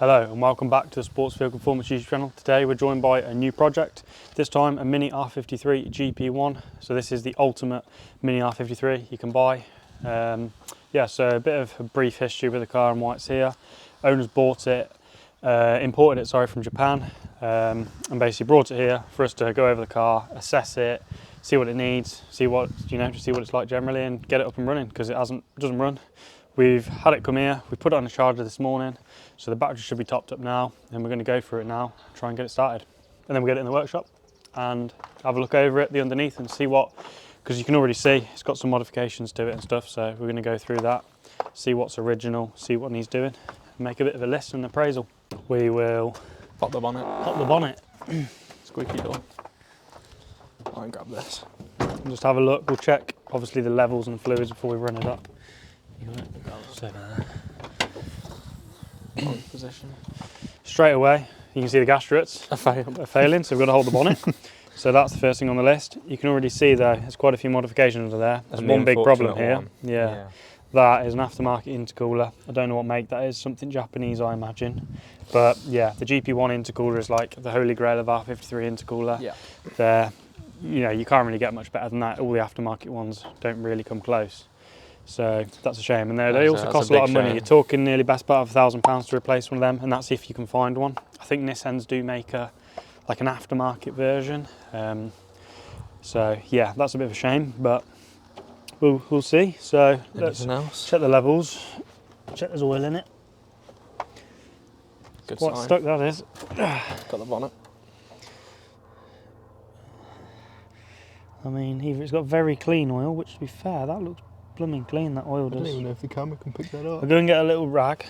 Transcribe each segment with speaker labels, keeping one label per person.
Speaker 1: Hello and welcome back to the Sports Vehicle Performance YouTube channel. Today we're joined by a new project, this time a Mini R53 GP1. So this is the ultimate Mini R53 you can buy. So a bit of a brief history with the car and why it's here. Owners bought it, imported it from Japan, and basically brought it here for us to go over the car, assess it, see what it needs, see what it's like generally, and get it up and running because it doesn't run. We've had it come here, we put it on a charger this morning, so the battery should be topped up now, and we're going to go through it now, try and get it started. And then we'll get it in the workshop and have a look over it, the underneath, and see because you can already see it's got some modifications to it and stuff, so we're going to go through that, see what's original, see what needs doing, and make a bit of a list and appraisal. We will
Speaker 2: pop the bonnet.
Speaker 1: Pop the bonnet.
Speaker 2: Squeaky door. I'll grab this.
Speaker 1: And just have a look, we'll check obviously the levels and fluids before we run it up.
Speaker 2: Position.
Speaker 1: Straight away, you can see the gaskets are failing, so we've got to hold the bonnet. So that's the first thing on the list. You can already see though, there's quite a few modifications under there. There's one big problem here. Yeah. That is an aftermarket intercooler. I don't know what make that is, something Japanese I imagine. But yeah, the GP1 intercooler is like the holy grail of R53 intercooler. Yeah. You can't really get much better than that. All the aftermarket ones don't really come close. So that's a shame, and they also cost a lot of money. You're talking nearly best part of £1,000 to replace one of them, and that's if you can find one. I think Nissans do make an aftermarket version. So yeah, that's a bit of a shame, but we'll see. So let's check the levels. Check there's oil in it.
Speaker 2: Good
Speaker 1: Quite
Speaker 2: sign.
Speaker 1: stuck that is.
Speaker 2: Got the bonnet.
Speaker 1: I mean, either it's got very clean oil, which to be fair, that looks blooming clean, that oil does.
Speaker 2: I don't even know if the camera can pick that up.
Speaker 1: I'll go and get a little rag.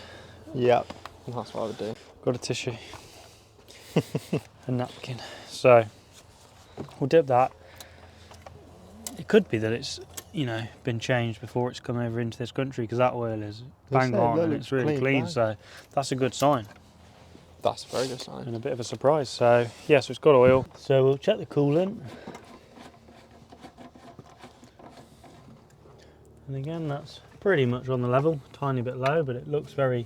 Speaker 2: Yep. That's what I would do.
Speaker 1: Got a tissue. A napkin. So we'll dip that. It could be that it's been changed before it's come over into this country, because that oil is bang on and it's really clean, so that's a good sign.
Speaker 2: That's a very good sign.
Speaker 1: And a bit of a surprise. So yeah, so it's got oil. So we'll check the coolant. And again, that's pretty much on the level, tiny bit low, but it looks very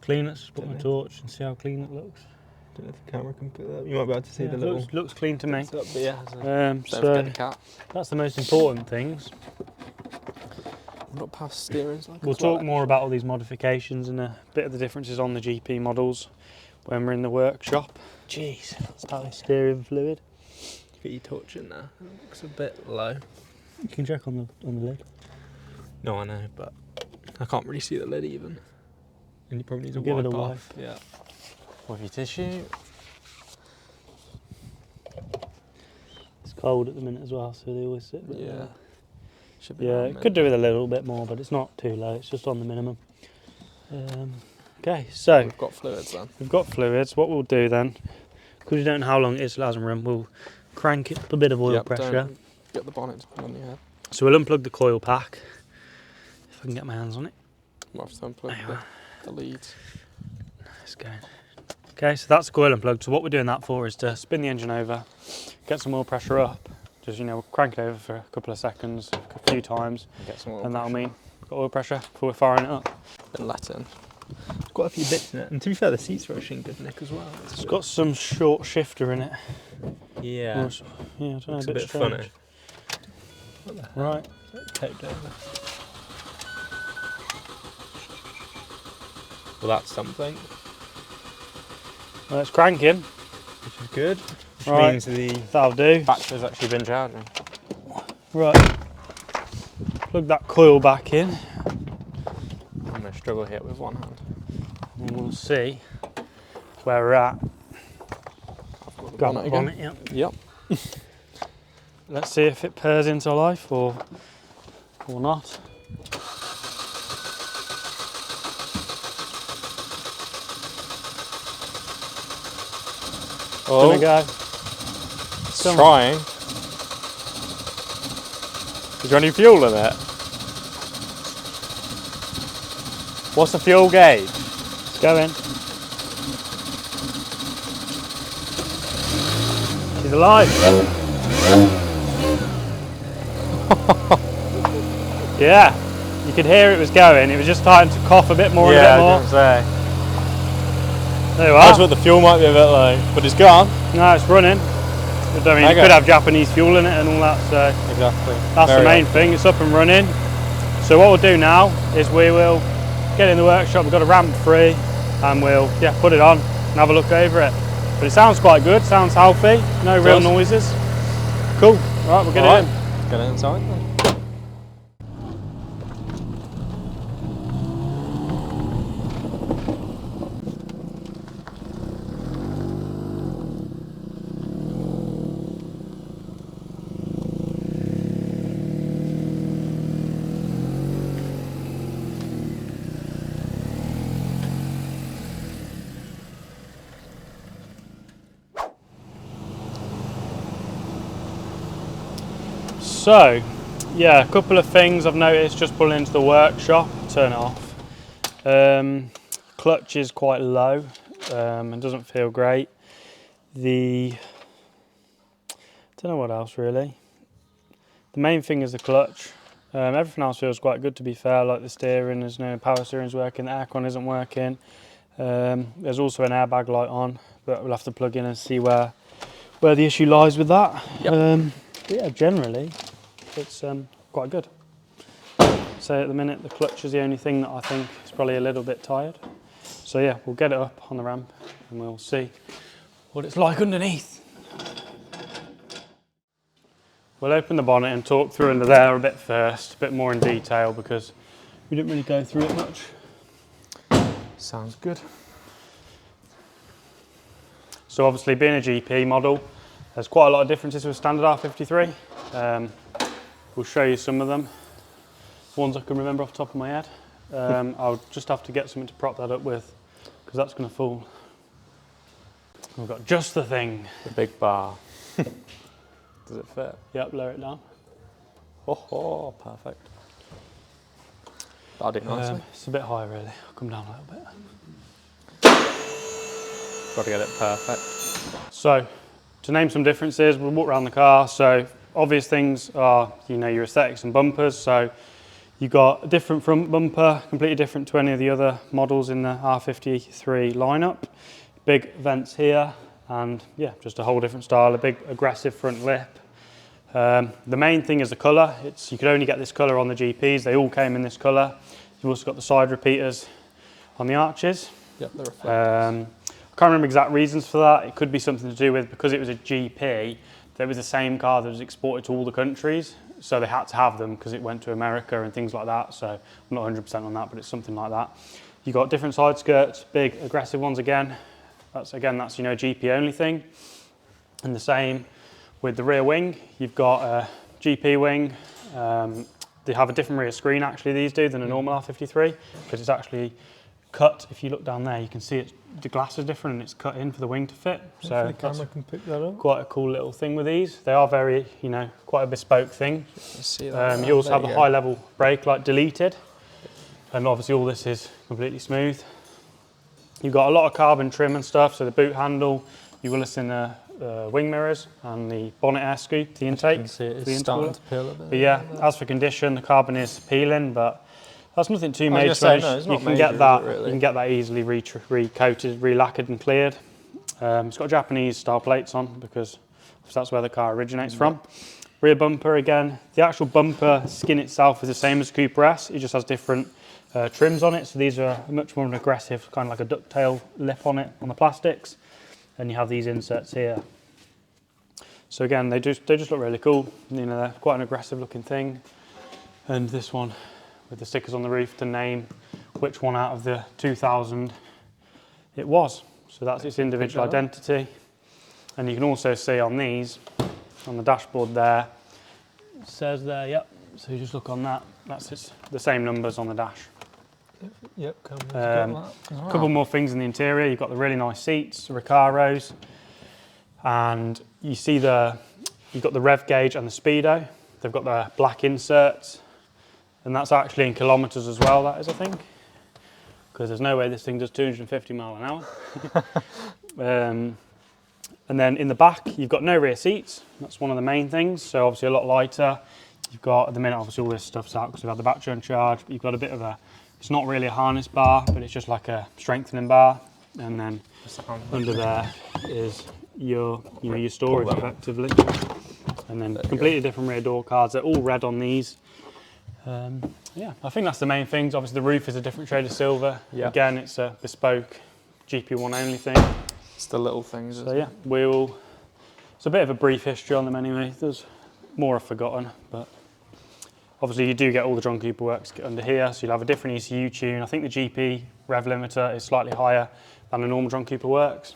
Speaker 1: clean. Let's just put my torch and see how clean it looks.
Speaker 2: Don't know if the camera can pick that up. You might be able to see the little.
Speaker 1: Looks clean to me.
Speaker 2: Up, but yeah,
Speaker 1: don't forget the cap. That's the most important things.
Speaker 2: I've got power steering.
Speaker 1: We'll talk more about all these modifications and a bit of the differences on the GP models when we're in the workshop. Jeez, that's power steering fluid.
Speaker 2: Get your torch in there. It looks a bit low.
Speaker 1: You can check on the lid.
Speaker 2: No, I know, but I can't really see the lid even. And you probably need to
Speaker 1: give it a wipe.
Speaker 2: Off. Yeah. With your tissue.
Speaker 1: It's cold at the minute as well, so they always sit.
Speaker 2: Yeah. Should be.
Speaker 1: Yeah, it could do with a little bit more, but it's not too low. It's just on the minimum. Okay, so
Speaker 2: we've got fluids then.
Speaker 1: We've got fluids. What we'll do then, because we don't know how long it is till it hasn't run, we'll crank it up a bit of oil pressure.
Speaker 2: Get the bonnet to put on your head.
Speaker 1: So we'll unplug the coil pack. If I can get my hands on it.
Speaker 2: Might have to unplug the leads.
Speaker 1: Let's go. Okay, so that's the coil unplugged. So what we're doing that for is to spin the engine over, get some oil pressure up. Just we'll crank it over for a couple of seconds, a few times,
Speaker 2: get some oil
Speaker 1: and that'll mean we've got oil pressure before we're firing it up.
Speaker 2: And let in. There's quite a few bits in it, and to be fair, the seats are actually in good nick as well.
Speaker 1: It's got some short shifter in it.
Speaker 2: Yeah.
Speaker 1: I don't know,
Speaker 2: looks a bit funny.
Speaker 1: Right.
Speaker 2: Taped over. Well, that's something.
Speaker 1: Well, it's cranking,
Speaker 2: which is good. Which means
Speaker 1: that'll do.
Speaker 2: Battery's actually been charging.
Speaker 1: Right. Plug that coil back in.
Speaker 2: I'm going to struggle here with one hand.
Speaker 1: And we'll see where we're at.
Speaker 2: Got the bonnet,
Speaker 1: yep. Let's see if it purrs into life or not.
Speaker 2: Oh,
Speaker 1: gonna go.
Speaker 2: It's trying. Is there any fuel in it? What's the fuel gauge?
Speaker 1: It's going. She's alive. Yeah, you could hear it was going. It was just starting to cough a bit more and a bit more.
Speaker 2: I was gonna say.
Speaker 1: There you
Speaker 2: I
Speaker 1: are.
Speaker 2: just thought the fuel might be a bit low, but it's gone.
Speaker 1: No, it's running. But, I mean, it could have Japanese fuel in it and all that, so
Speaker 2: Exactly.
Speaker 1: that's the main thing. It's up and running. So what we'll do now is we will get in the workshop. We've got a ramp free, and we'll put it on and have a look over it. But it sounds quite good. Sounds healthy. No real noises. Cool. Right, we'll get it in.
Speaker 2: Let's get it inside then.
Speaker 1: So, yeah, a couple of things I've noticed just pulling into the workshop. Turn it off. Clutch is quite low and doesn't feel great. Don't know what else really. The main thing is the clutch. Everything else feels quite good, to be fair, like the steering. There's no power steering's working, the aircon isn't working. There's also an airbag light on, but we'll have to plug in and see where the issue lies with that.
Speaker 2: Yep.
Speaker 1: But yeah, generally it's quite good. So at the minute the clutch is the only thing that I think is probably a little bit tired. So yeah, we'll get it up on the ramp and we'll see what it's like underneath. We'll open the bonnet and talk through under there a bit first, a bit more in detail, because we didn't really go through it much.
Speaker 2: Sounds good.
Speaker 1: So obviously, being a GP model, there's quite a lot of differences with standard R53. We'll show you some of them. Ones I can remember off the top of my head. I'll just have to get something to prop that up with, because that's going to fall. We've got just the thing.
Speaker 2: The big bar. Does it fit?
Speaker 1: Yep, lower it down.
Speaker 2: Oh, perfect. That'll do nicely.
Speaker 1: It's a bit high really. I'll come down a little bit.
Speaker 2: Got to get it perfect.
Speaker 1: So, to name some differences, we'll walk around the car. So, obvious things are, your aesthetics and bumpers. So, you got a different front bumper, completely different to any of the other models in the R53 lineup. Big vents here, and yeah, just a whole different style. A big aggressive front lip. The main thing is the colour. You could only get this colour on the GPs. They all came in this colour. You've also got the side repeaters on the arches.
Speaker 2: Yep, they're reflectors.
Speaker 1: I can't remember exact reasons for that. It could be something to do with, because it was a GP, there was the same car that was exported to all the countries, so they had to have them because it went to America and things like that. So I'm not 100% on that, but it's something like that. You got different side skirts, big aggressive ones again. That's a GP only thing. And the same with the rear wing. You've got a GP wing. They have a different rear screen actually, these do, than a normal R53, because it's actually cut. If you look down there, you can see the glass is different and it's cut in for the wing to fit. So
Speaker 2: the camera can pick that up.
Speaker 1: Quite a cool little thing with these. They are very, quite a bespoke thing.
Speaker 2: See that
Speaker 1: you also have the high level brake light deleted, and obviously all this is completely smooth. You've got a lot of carbon trim and stuff. So the boot handle, you will have seen the wing mirrors and the bonnet air scoop, the intake.
Speaker 2: You can see it's starting to peel a bit.
Speaker 1: But yeah, as for condition, the carbon is peeling, but that's nothing too major.
Speaker 2: You can get
Speaker 1: that easily recoated, relacquered and cleared. It's got Japanese style plates on because that's where the car originates from. Rear bumper again. The actual bumper skin itself is the same as Cooper S. It just has different trims on it. So these are much more an aggressive, kind of like a ducktail lip on it on the plastics. And you have these inserts here. So again, they just look really cool. They're quite an aggressive looking thing. And this one with the stickers on the roof to name which one out of the 2000 it was. So that's its individual identity. And you can also see on these, on the dashboard there, it says there, yep. So you just look on that, that's the same numbers on the dash.
Speaker 2: Yep,
Speaker 1: a couple more things in the interior. You've got the really nice seats, Recaros, and you see you've got the rev gauge and the speedo. They've got the black inserts, and that's actually in kilometres as well, that is, I think, because there's no way this thing does 250 mile an hour. And then in the back, you've got no rear seats. That's one of the main things, so obviously a lot lighter. You've got, at the minute, obviously all this stuff's out because we've had the battery on charge, but you've got a bit of it's not really a harness bar, but it's just like a strengthening bar. and then under there is your storage effectively. And then completely different rear door cards. They're all red on these. Yeah, I think that's the main things. Obviously the roof is a different shade of silver.
Speaker 2: Yeah.
Speaker 1: Again, it's a bespoke GP1 only thing.
Speaker 2: It's the little things.
Speaker 1: So yeah, it's a bit of a brief history on them anyway. There's more I've forgotten, but obviously you do get all the John Cooper works under here, so you'll have a different ECU tune. I think the GP rev limiter is slightly higher than the normal John Cooper works.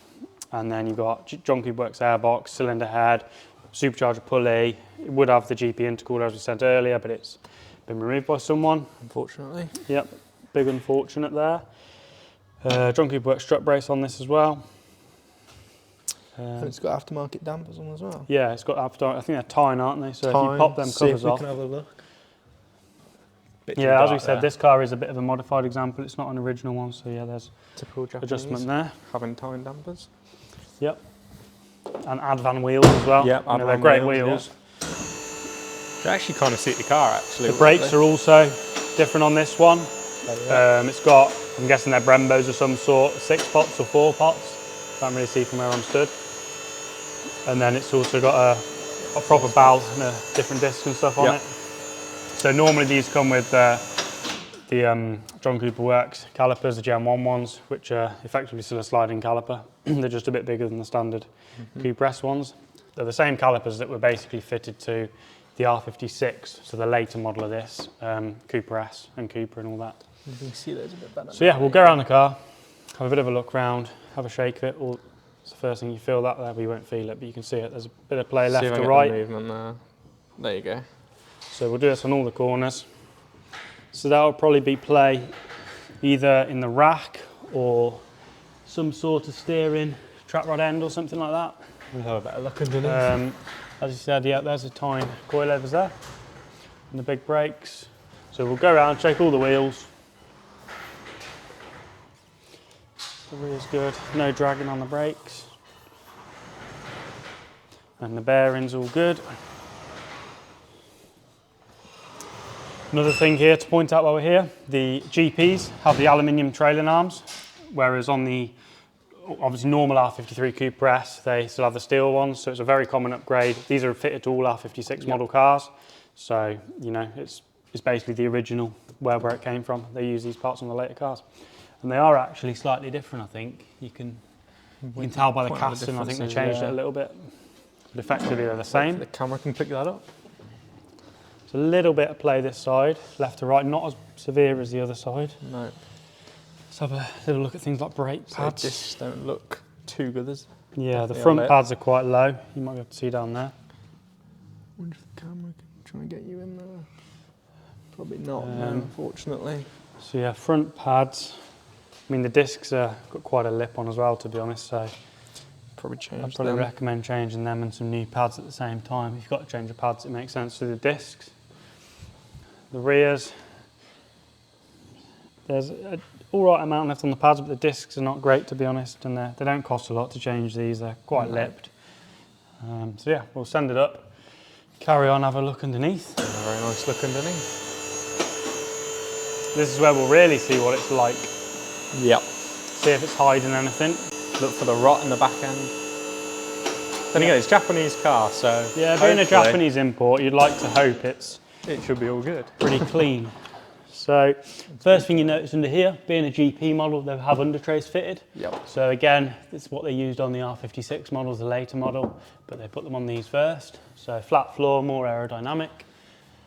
Speaker 1: And then you've got John Cooper works airbox, cylinder head, supercharger pulley. It would have the GP intercooler as we said earlier, but it's been removed by someone.
Speaker 2: Unfortunately.
Speaker 1: Yep, big unfortunate there. John Cooper works strut brace on this as well.
Speaker 2: And it's got aftermarket dampers on as well.
Speaker 1: Yeah, it's got aftermarket. I think they're Tyne, aren't they? So if you pop them covers off.
Speaker 2: Can have a look.
Speaker 1: Yeah, as we said, this car is a bit of a modified example. It's not an original one, so yeah, there's
Speaker 2: typical Japanese
Speaker 1: adjustment there.
Speaker 2: Having Tyne dampers.
Speaker 1: Yep. And Advan wheels as well.
Speaker 2: Yep,
Speaker 1: they're great wheels.
Speaker 2: Yeah. They actually kind of suit the car actually.
Speaker 1: The brakes are also different on this one. It's got, I'm guessing they're Brembos of some sort, 6 pots or 4 pots. Can't really see from where I'm stood. And then it's also got a proper valve and a different disc and stuff on it. So normally these come with the John Cooper Works calipers, the Gen 1 ones, which are effectively still a sliding caliper. They're just a bit bigger than the standard Cooper S ones. They're the same calipers that were basically fitted to the R56, so the later model of this, Cooper S and Cooper and all that.
Speaker 2: You can see those a bit better.
Speaker 1: So yeah, we'll go around the car, have a bit of a look round, have a shake of it. It's the first thing you feel that there, but you won't feel it, but you can see it. There's a bit of play left to right.
Speaker 2: Movement there. There you go.
Speaker 1: So we'll do this on all the corners. So that will probably be play either in the rack or some sort of steering trap rod end or something like that.
Speaker 2: We'll have a better look underneath.
Speaker 1: As you said, yeah, there's a Tyne coilovers there and the big brakes. So we'll go around, check all the wheels. The rear's good, no dragging on the brakes. And the bearings all good. Another thing here to point out while we're here, the GPs have the aluminium trailing arms, whereas on the obviously normal R53 Cooper S, they still have the steel ones, so it's a very common upgrade. These are fitted to all R56 model cars, so you know it's basically the original where it came from. They use these parts on the later cars, and they are actually slightly different. I think you can tell by the casting. I think they changed it a little bit, but effectively they're the same.
Speaker 2: The camera can pick that up.
Speaker 1: It's a little bit of play this side, left to right, not as severe as the other side.
Speaker 2: No.
Speaker 1: Let's have a little look at things like brake pads.
Speaker 2: So discs don't look too good,
Speaker 1: yeah, the front pads are quite low. You might be able to see down there.
Speaker 2: I wonder if the camera can try and get you in there. Probably not, no, unfortunately.
Speaker 1: So yeah, front pads. I mean, the discs got quite a lip on as well, to be honest. So
Speaker 2: probably change
Speaker 1: I'd probably recommend changing them and some new pads at the same time. If you've got to change the pads, it makes sense to the discs. The rears, there's an all right amount left on the pads, but the discs are not great, to be honest, and they don't cost a lot to change these. They're quite lipped. So yeah, we'll send it up, carry on, have a look underneath.
Speaker 2: A very nice look underneath.
Speaker 1: This is where we'll really see what it's like.
Speaker 2: Yep.
Speaker 1: See if it's hiding anything.
Speaker 2: Look for the rot in the back end. Then again, it's a Japanese car, so
Speaker 1: yeah, being a Japanese import, you'd like to hope it
Speaker 2: should be all good.
Speaker 1: Pretty clean. So first thing you notice under here, being a GP model, they have under trays fitted.
Speaker 2: Yep.
Speaker 1: So again, it's what they used on the R56 models, the later model, but they put them on these first. So flat floor, more aerodynamic.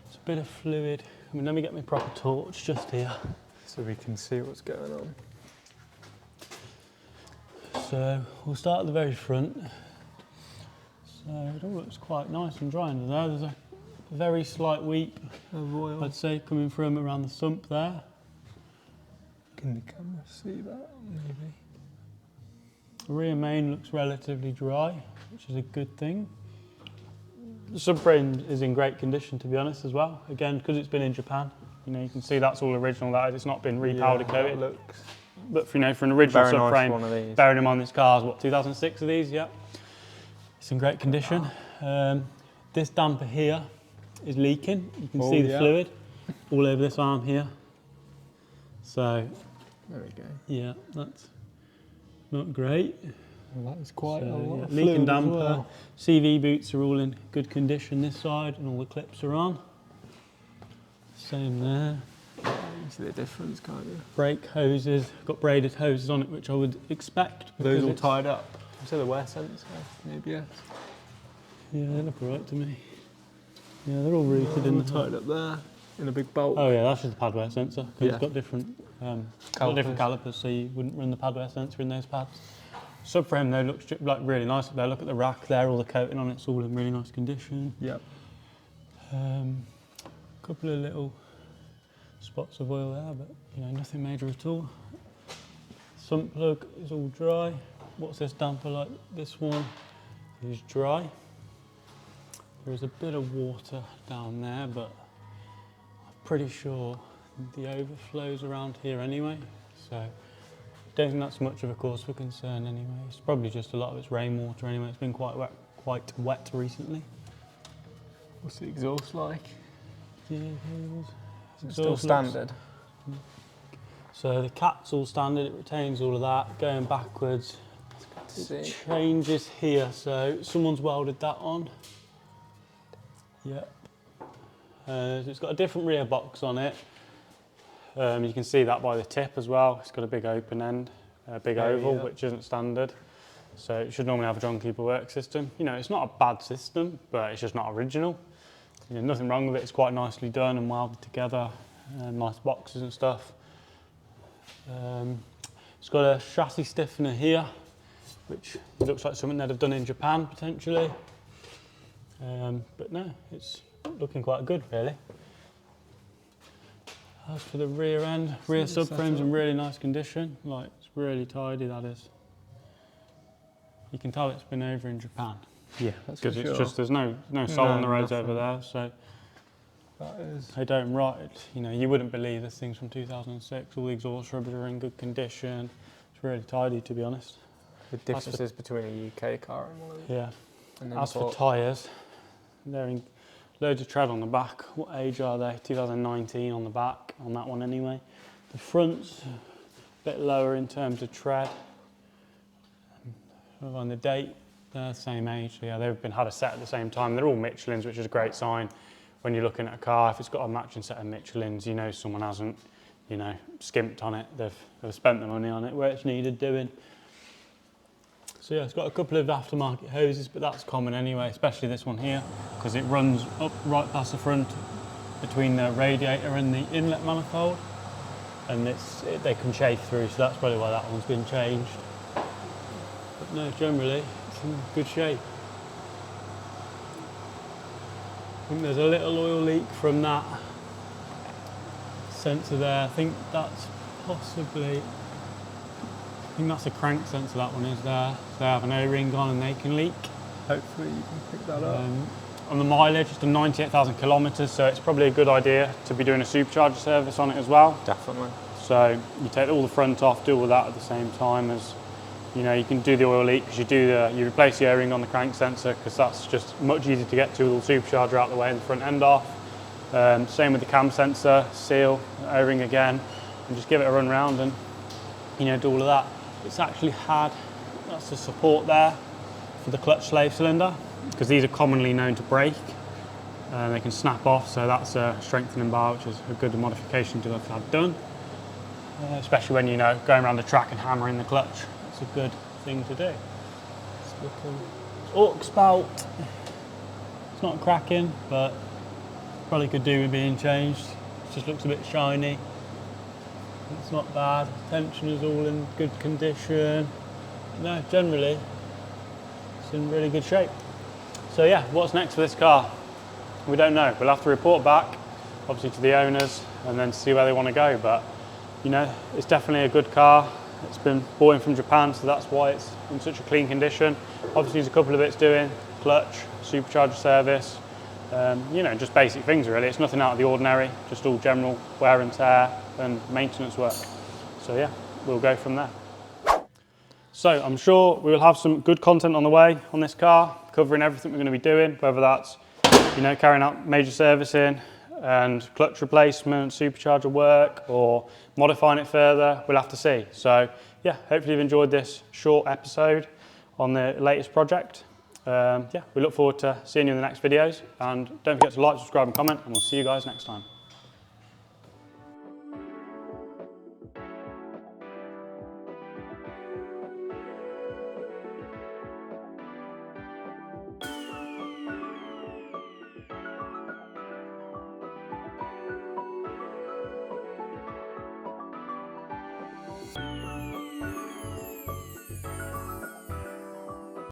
Speaker 1: It's a bit of fluid. I mean, let me get my proper torch just here,
Speaker 2: so we can see what's going on.
Speaker 1: So we'll start at the very front. So it all looks quite nice and dry under there. There's a very slight weep of oil, I'd say, coming from around the sump there.
Speaker 2: Can the camera see that? Maybe.
Speaker 1: The rear main looks relatively dry, which is a good thing. The subframe is in great condition, to be honest, as well. Again, because it's been in Japan, you know, you can see that's all original. That is, it's not been repowder coated.
Speaker 2: Looks.
Speaker 1: But for, you know, for an original
Speaker 2: very
Speaker 1: subframe,
Speaker 2: nice one of these.
Speaker 1: bearing in mind this car's what, 2006 of these, yeah. It's in great condition. This damper here is leaking. You can see the fluid all over this arm here. So
Speaker 2: there we go.
Speaker 1: yeah, that's not great.
Speaker 2: Well, that is quite a
Speaker 1: So,
Speaker 2: lot
Speaker 1: yeah,
Speaker 2: of
Speaker 1: leak and
Speaker 2: fluid as
Speaker 1: damper.
Speaker 2: well.
Speaker 1: CV boots are all in good condition this side, and all the clips are on. Same there.
Speaker 2: You see the difference, can't you?
Speaker 1: Brake hoses, got braided hoses on it, which I would expect.
Speaker 2: Those all
Speaker 1: it's-
Speaker 2: tied up. So the wear sensor, maybe, yes.
Speaker 1: Yeah, they look alright to me. Yeah, they're all rooted in the
Speaker 2: tied up there in a big bolt.
Speaker 1: Oh yeah, that's just the pad wear sensor. 'Cause
Speaker 2: Yeah.
Speaker 1: It's got different calipers, so you wouldn't run the pad wear sensor in those pads. Subframe though looks like really nice up there. Look at the rack there, all the coating on it's all in really nice condition.
Speaker 2: Yep.
Speaker 1: Couple of little spots of oil there, but you know, nothing major at all. Sump plug is all dry. What's this damper like? This one is dry. There is a bit of water down there, but I'm pretty sure the overflow's around here anyway, so don't think that's much of a cause for concern anyway. It's probably just a lot of it's rainwater anyway. It's been quite wet recently.
Speaker 2: What's the exhaust like?
Speaker 1: Yeah,
Speaker 2: It's still standard.
Speaker 1: So the cat's all standard, it retains all of that. Going backwards, it changes here, so someone's welded that on. Yep. So it's got a different rear box on it. You can see that by the tip as well. It's got a big open end, a big oval, which isn't standard. So it should normally have a John Keeper work system. You know, it's not a bad system, but it's just not original. You know, nothing wrong with it. It's quite nicely done and welded together. Nice boxes and stuff. It's got a chassis stiffener here, which looks like something they'd have done in Japan potentially. But no, it's looking quite good really. As for the rear end, rear subframe's in really nice condition. Like, it's really tidy, that is. You can tell it's been over in Japan.
Speaker 2: Yeah, that's
Speaker 1: because it's just there's no salt on the roads over there, so
Speaker 2: that is.
Speaker 1: they don't ride. You know, you wouldn't believe this thing's from 2006. All the exhaust rubbers are in good condition. It's really tidy, to be honest.
Speaker 2: The differences between a UK car and one of them.
Speaker 1: Yeah.
Speaker 2: And
Speaker 1: As for tyres, they're in loads of tread on the back. What age are they? 2019 on the back, on that one anyway. The front's a bit lower in terms of tread. On the date, they're the same age. So yeah, they've had a set at the same time. They're all Michelins, which is a great sign. When you're looking at a car, if it's got a matching set of Michelins, you know someone hasn't, you know, skimped on it. They've spent the money on it where it's needed doing. So yeah, it's got a couple of aftermarket hoses, but that's common anyway, especially this one here, because it runs up right past the front between the radiator and the inlet manifold, and they can chafe through, so that's probably why that one's been changed. But no, generally, it's in good shape. I think there's a little oil leak from that sensor there. I think that's possibly, I think that's a crank sensor, that one is there. So they have an O-ring on and they can leak.
Speaker 2: Hopefully you can pick that up.
Speaker 1: On the mileage, it's done 98,000 kilometres, so it's probably a good idea to be doing a supercharger service on it as well.
Speaker 2: Definitely.
Speaker 1: So you take all the front off, do all that at the same time as, you know, you can do the oil leak because you replace the O-ring on the crank sensor because that's just much easier to get to with the supercharger out the way and the front end off. Same with the cam sensor, seal, O-ring again, and just give it a run round and, you know, do all of that. It's actually that's the support there for the clutch slave cylinder because these are commonly known to break. They can snap off, so that's a strengthening bar, which is a good modification to have had done. Especially when, you know, going around the track and hammering the clutch. It's a good thing to do. It's looking aux spout. It's not cracking, but probably could do with being changed. It just looks a bit shiny. It's not bad. Tension is all in good condition. No, generally, it's in really good shape. So yeah, what's next for this car? We don't know. We'll have to report back, obviously, to the owners and then see where they want to go. But, you know, it's definitely a good car. It's been bought in from Japan, so that's why it's in such a clean condition. Obviously, there's a couple of bits doing, clutch, supercharger service, you know, just basic things really. It's nothing out of the ordinary, just all general wear and tear and maintenance work. So yeah, we'll go from there. So I'm sure we will have some good content on the way on this car, covering everything we're going to be doing, whether that's, you know, carrying out major servicing, and clutch replacement, supercharger work, or modifying it further, we'll have to see. So yeah, hopefully you've enjoyed this short episode on the latest project. Yeah, we look forward to seeing you in the next videos, and don't forget to like, subscribe and comment, and we'll see you guys next time.